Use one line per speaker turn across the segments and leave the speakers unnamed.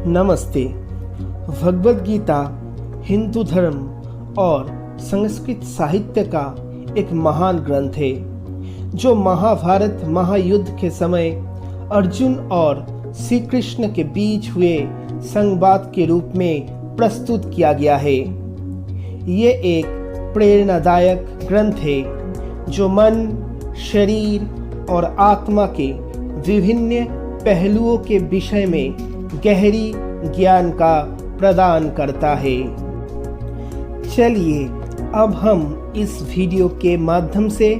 नमस्ते। भगवद गीता हिंदू धर्म और संस्कृत साहित्य का एक महान ग्रंथ है जो महाभारत महायुद्ध के समय अर्जुन और श्री कृष्ण के बीच हुए संवाद के रूप में प्रस्तुत किया गया है। ये एक प्रेरणादायक ग्रंथ है जो मन, शरीर और आत्मा के विभिन्न पहलुओं के विषय में गहरी ज्ञान का प्रदान करता है। चलिए अब हम इस वीडियो के माध्यम से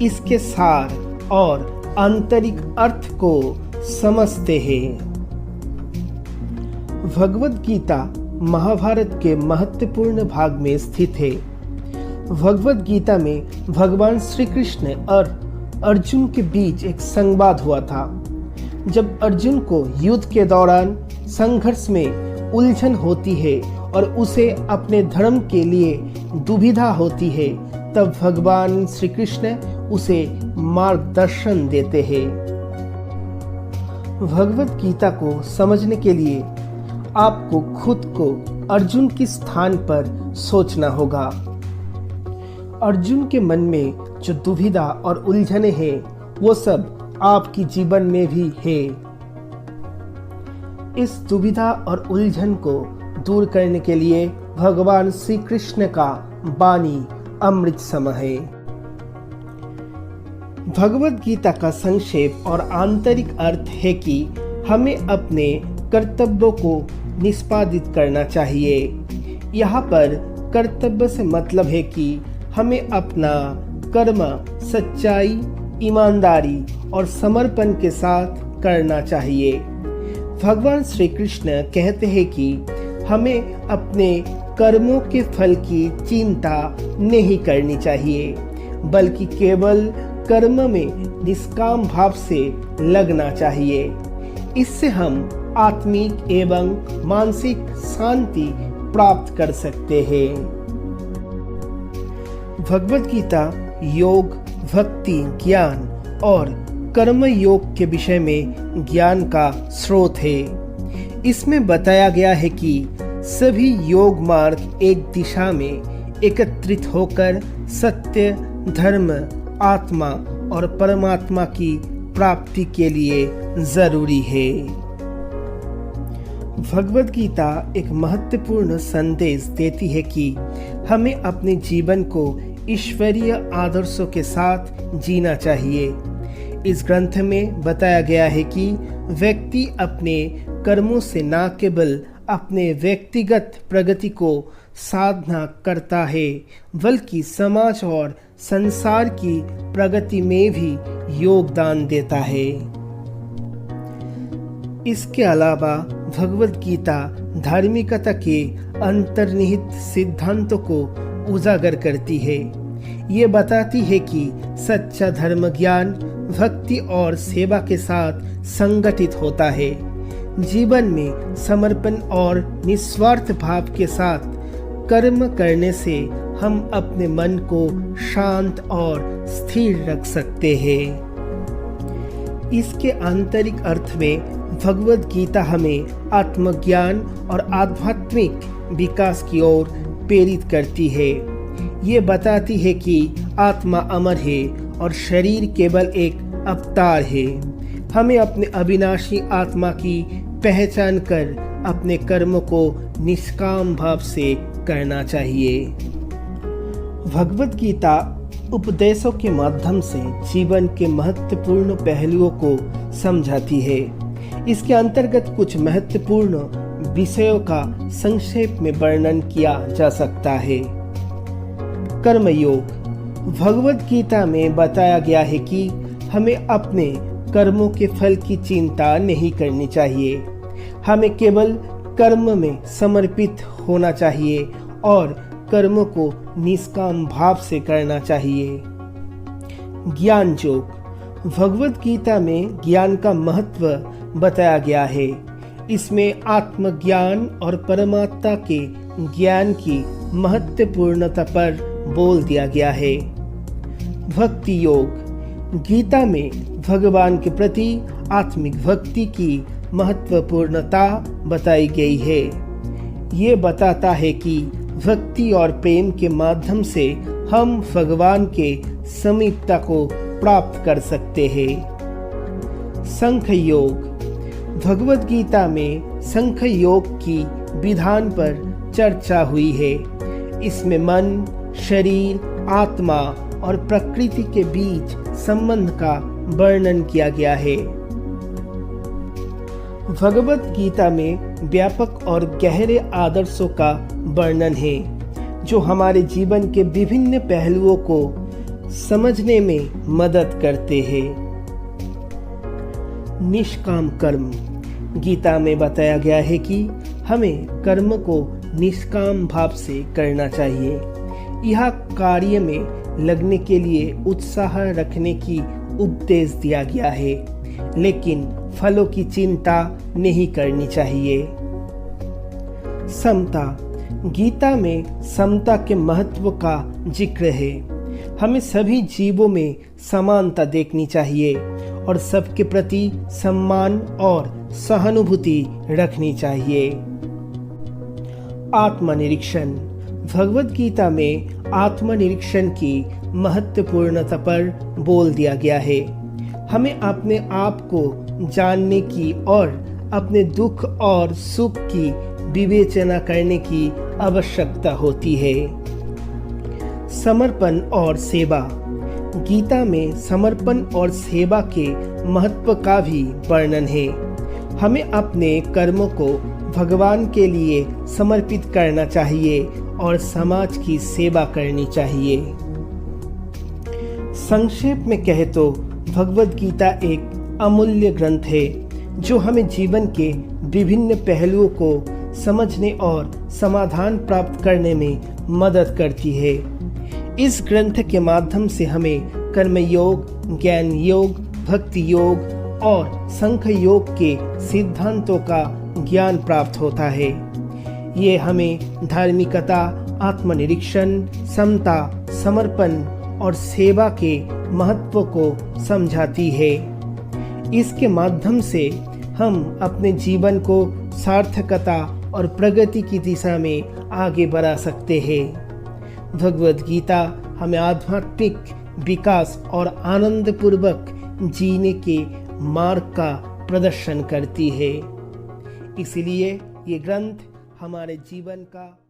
इसके सार और आंतरिक अर्थ को समझते हैं। भगवद गीता महाभारत के महत्वपूर्ण भाग में स्थित है। भगवद गीता में भगवान श्री कृष्ण और अर्जुन के बीच एक संवाद हुआ था। जब अर्जुन को युद्ध के दौरान संघर्ष में उलझन होती है और उसे अपने धर्म के लिए दुविधा होती है, तब भगवान श्री कृष्ण उसे मार्गदर्शन देते हैं। भगवद गीता को समझने के लिए आपको खुद को अर्जुन के स्थान पर सोचना होगा। अर्जुन के मन में जो दुविधा और उलझने हैं, वो सब आपकी जीवन में भी है। इस दुविधा और उलझन को दूर करने के लिए भगवान श्री कृष्ण का वाणी अमृत सम है। भगवद गीता का संक्षेप और आंतरिक अर्थ है कि हमें अपने कर्तव्यों को निष्पादित करना चाहिए। यहाँ पर कर्तव्य से मतलब है कि हमें अपना कर्म सच्चाई, ईमानदारी और समर्पण के साथ करना चाहिए। भगवान श्री कृष्ण कहते हैं कि हमें अपने कर्मों के फल की चिंता नहीं करनी चाहिए, बल्कि केवल कर्म में निष्काम भाव से लगना चाहिए। इससे हम आत्मिक एवं मानसिक शांति प्राप्त कर सकते हैं। भगवद गीता योग, भक्ति, ज्ञान और कर्म योग के विषय में ज्ञान का स्रोत है। इसमें बताया गया है कि सभी योग मार्ग एक दिशा में एकत्रित होकर सत्य, धर्म, आत्मा और परमात्मा की प्राप्ति के लिए जरूरी है। भगवद गीता एक महत्वपूर्ण संदेश देती है कि हमें अपने जीवन को ईश्वरीय आदर्शों के साथ जीना चाहिए। इस ग्रंथ में बताया गया है कि व्यक्ति अपने कर्मों से न केवल अपने व्यक्तिगत प्रगति को साधना करता है, बल्कि समाज और संसार की प्रगति में भी योगदान देता है। इसके अलावा भगवद गीता धार्मिकता के अंतर्निहित सिद्धांतों को उजागर करती है। ये बताती है कि सच्चा धर्म ज्ञान, भक्ति और सेवा के साथ संगठित होता है। जीवन में समर्पण और निस्वार्थ भाव के साथ कर्म करने से हम अपने मन को शांत और स्थिर रख सकते हैं। इसके आंतरिक अर्थ में भगवद गीता हमें आत्मज्ञान और आध्यात्मिक विकास की ओर प्रेरित करती है। ये बताती है कि आत्मा अमर है और शरीर केवल एक अवतार है। हमें अपने अविनाशी आत्मा की पहचान कर अपने कर्मों को निष्काम भाव से करना चाहिए। भगवद गीता उपदेशों के माध्यम से जीवन के महत्वपूर्ण पहलुओं को समझाती है। इसके अंतर्गत कुछ महत्वपूर्ण विषयों का संक्षेप में वर्णन किया जा सकता है। कर्मयोग। भगवद गीता में बताया गया है कि हमें अपने कर्मों के फल की चिंता नहीं करनी चाहिए। हमें केवल कर्म में समर्पित होना चाहिए और कर्मों को निष्काम भाव से करना चाहिए। ज्ञान योग। भगवद गीता में ज्ञान का महत्व बताया गया है। इसमें आत्मज्ञान और परमात्मा के ज्ञान की महत्वपूर्णता पर बोल दिया गया है। भक्ति योग। गीता में भगवान के प्रति आत्मिक भक्ति की महत्वपूर्णता बताई गई है। ये बताता है कि भक्ति और प्रेम के माध्यम से हम भगवान के समीपता को प्राप्त कर सकते हैं। संख योग। भगवद गीता में संख योग की विधान पर चर्चा हुई है। इसमें मन, शरीर, आत्मा और प्रकृति के बीच संबंध का वर्णन किया गया है। भगवद गीता में व्यापक और गहरे आदर्शों का वर्णन है जो हमारे जीवन के विभिन्न पहलुओं को समझने में मदद करते हैं। निष्काम कर्म। गीता में बताया गया है कि हमें कर्म को निष्काम भाव से करना चाहिए। यह कार्य में लगने के लिए उत्साह रखने की उपदेश दिया गया है, लेकिन फलों की चिंता नहीं करनी चाहिए। समता। गीता में समता के महत्व का जिक्र है। हमें सभी जीवों में समानता देखनी चाहिए और सबके प्रति सम्मान और सहानुभूति रखनी चाहिए। आत्मनिरीक्षण। भगवद गीता में आत्मनिरीक्षण की महत्वपूर्णता पर बोल दिया गया है। हमें अपने आप को जानने की और अपने दुख और सुख की विवेचना करने की आवश्यकता होती है। समर्पण और सेवा। गीता में समर्पण और सेवा के महत्व का भी वर्णन है। हमें अपने कर्मों को भगवान के लिए समर्पित करना चाहिए और समाज की सेवा करनी चाहिए। संक्षेप में कहे तो भगवद गीता एक अमूल्य ग्रंथ है जो हमें जीवन के विभिन्न पहलुओं को समझने और समाधान प्राप्त करने में मदद करती है। इस ग्रंथ के माध्यम से हमें कर्म योग, ज्ञान योग, भक्ति योग और संख योग के सिद्धांतों का ज्ञान प्राप्त होता है। ये हमें धार्मिकता, आत्मनिरीक्षण, समता, समर्पण और सेवा के महत्व को समझाती है। इसके माध्यम से हम अपने जीवन को सार्थकता और प्रगति की दिशा में आगे बढ़ा सकते हैं। भगवद गीता हमें आध्यात्मिक विकास और आनंदपूर्वक जीने के मार्ग का प्रदर्शन करती है। इसलिए ये ग्रंथ हमारे जीवन का